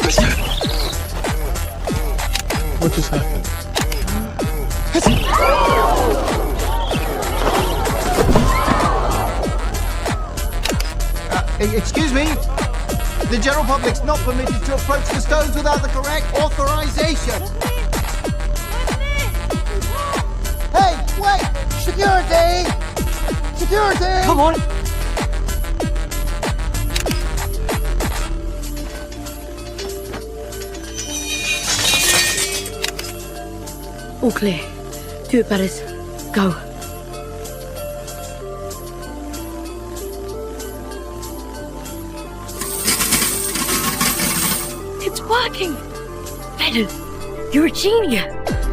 What just happened? Excuse me? The general public's not permitted to approach the stones without the correct authorization. Hey, wait! Security! Security! Come on. All clear. Do it, Betters. Go. It's working! Betters, you're a genius!